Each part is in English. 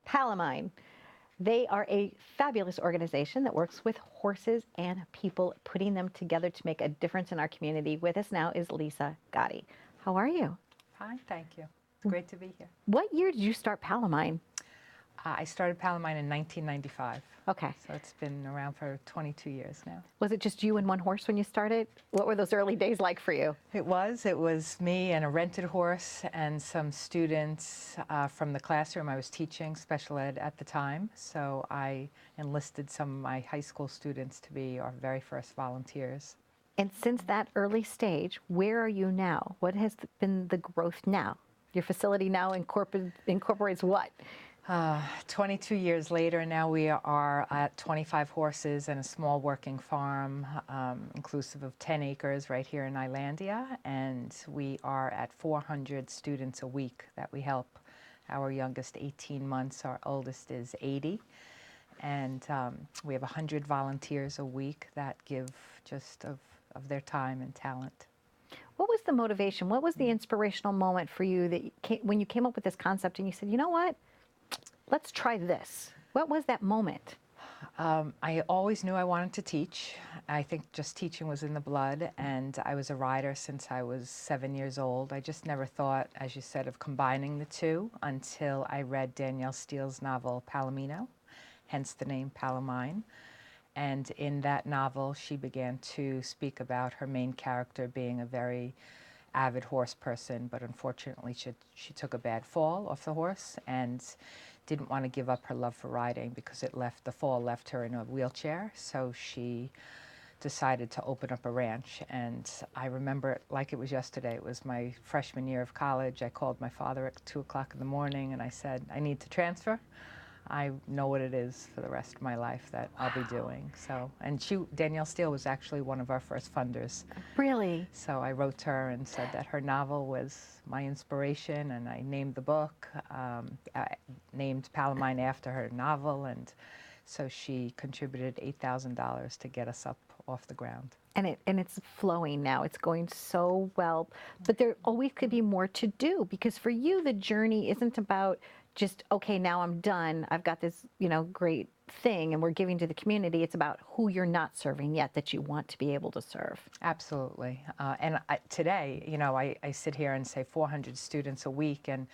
PalOMine. They are a fabulous organization that works with horses and people, putting them together to make a difference in our community. With us now is Lisa Gotti. How are you? Hi, thank you. It's great to be here. What year did you start PalOMine? I started PalOMine in 1995. Okay. So it's been around for 22 years now. Was it just you and one horse when you started? What were those early days like for you? It was me and a rented horse and some students from the classroom. I was teaching special ed at the time, so I enlisted some of my high school students to be our very first volunteers. And since that early stage, where are you now? What has been the growth now? Your facility now incorporates what? 22 years later, now we are at 25 horses and a small working farm, inclusive of 10 acres right here in Islandia, and we are at 400 students a week that we help. Our youngest 18 months, our oldest is 80, and we have 100 volunteers a week that give just of their time and talent. What was the motivation? What was the inspirational moment for you that when you came up with this concept and you said, you know what? Let's try this. What was that moment? I always knew I wanted to teach. I think just teaching was in the blood, and I was a rider since I was 7 years old. I just never thought, as you said, of combining the two until I read Danielle Steele's novel Palomino, hence the name PalOMine. And in that novel, she began to speak about her main character being a very avid horse person, but unfortunately she took a bad fall off the horse and didn't want to give up her love for riding because the fall left her in a wheelchair. So she decided to open up a ranch. And I remember it like it was yesterday. It was my freshman year of college. I called my father at 2 o'clock in the morning and I said, I need to transfer. I know what it is for the rest of my life that I'll be doing. So, and Danielle Steele was actually one of our first funders. Really? So I wrote to her and said that her novel was my inspiration, and I named the book, I named PalOMine after her novel, and so she contributed $8,000 to get us up off the ground. And it's flowing now. It's going so well. But there always could be more to do, because for you, the journey isn't about just, okay, now I'm done. I've got this, great thing and we're giving to the community. It's about who you're not serving yet that you want to be able to serve. Absolutely. And today, I sit here and say 400 students a week, and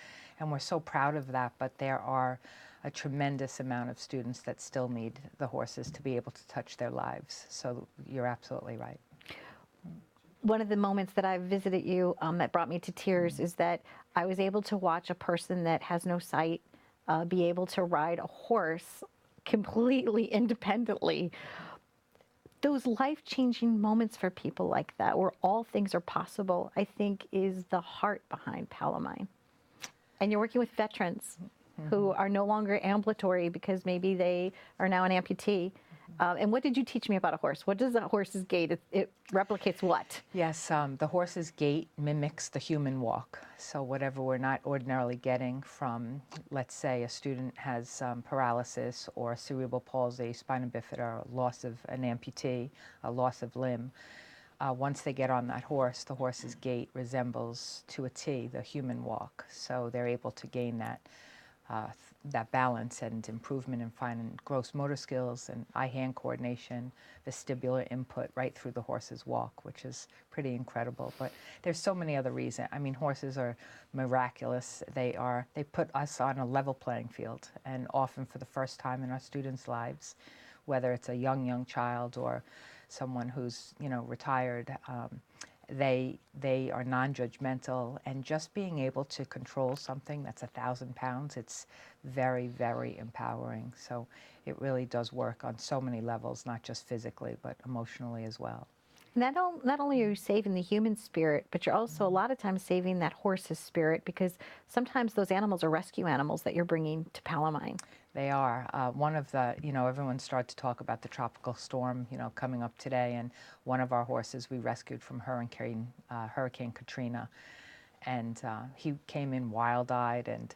we're so proud of that, but there are a tremendous amount of students that still need the horses to be able to touch their lives. So you're absolutely right. One of the moments that I visited you that brought me to tears is that I was able to watch a person that has no sight be able to ride a horse completely independently. Those life-changing moments for people like that, where all things are possible, I think is the heart behind PalOMine. And you're working with veterans who are no longer ambulatory because maybe they are now an amputee. And what did you teach me about a horse? What does a horse's gait, it replicates what? Yes, the horse's gait mimics the human walk. So whatever we're not ordinarily getting from, let's say, a student has paralysis or cerebral palsy, spina bifida, loss of an amputee, a loss of limb, once they get on that horse, the horse's gait resembles to a T the human walk. So they're able to gain that balance and improvement in fine and gross motor skills and eye-hand coordination, vestibular input right through the horse's walk, which is pretty incredible. But there's so many other reasons. I mean, horses are miraculous. They put us on a level playing field, and often for the first time in our students' lives, whether it's a young child or someone who's retired, they are non-judgmental, and just being able to control something that's 1,000 pounds, it's very, very empowering. So it really does work on so many levels, not just physically, but emotionally as well. Not only are you saving the human spirit, but you're also a lot of times saving that horse's spirit, because sometimes those animals are rescue animals that you're bringing to PalOMine. They are. One of the, everyone started to talk about the tropical storm, coming up today, and one of our horses we rescued from Hurricane Katrina, and he came in wild-eyed and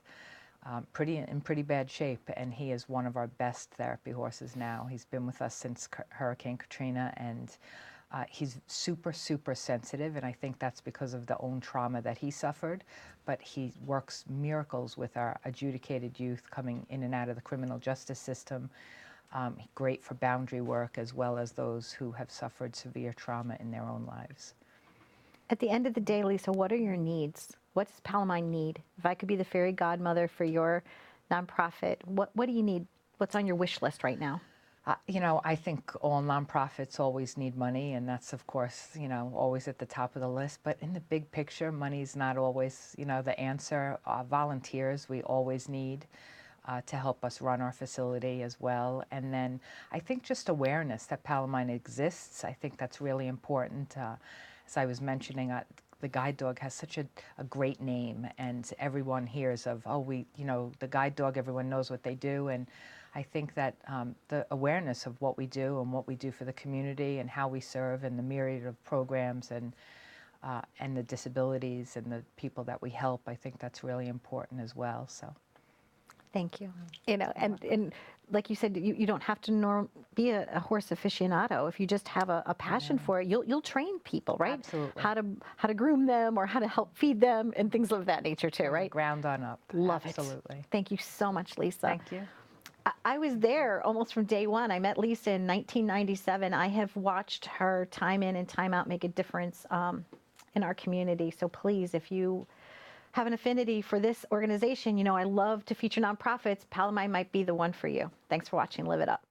in pretty bad shape, and he is one of our best therapy horses now. He's been with us since Hurricane Katrina, and He's super, super sensitive, and I think that's because of the own trauma that he suffered. But he works miracles with our adjudicated youth coming in and out of the criminal justice system. Great for boundary work, as well as those who have suffered severe trauma in their own lives. At the end of the day, Lisa, what are your needs? What does PalOMine need? If I could be the fairy godmother for your nonprofit, what do you need? What's on your wish list right now? You know, I think all nonprofits always need money, and that's, of course, you know, always at the top of the list. But in the big picture, money's not always, you know, the answer. Volunteers we always need to help us run our facility as well. And then I think just awareness that PalOMine exists. I think that's really important. As I was mentioning, the guide dog has such a great name, and everyone hears of, oh, you know, the guide dog, everyone knows what they do. And I think that the awareness of what we do and what we do for the community and how we serve and the myriad of programs and the disabilities and the people that we help, I think that's really important as well. So. Thank you. You know, and like you said, you don't have to be a horse aficionado. If you just have a passion for it, you'll train people, right? Absolutely. How to groom them or how to help feed them and things of that nature too, right? Ground on up. Love it. Absolutely. Thank you so much, Lisa. Thank you. I was there almost from day one. I met Lisa in 1997. I have watched her time in and time out make a difference in our community. So please, if you have an affinity for this organization, you know, I love to feature nonprofits. PalOMine might be the one for you. Thanks for watching Live It Up.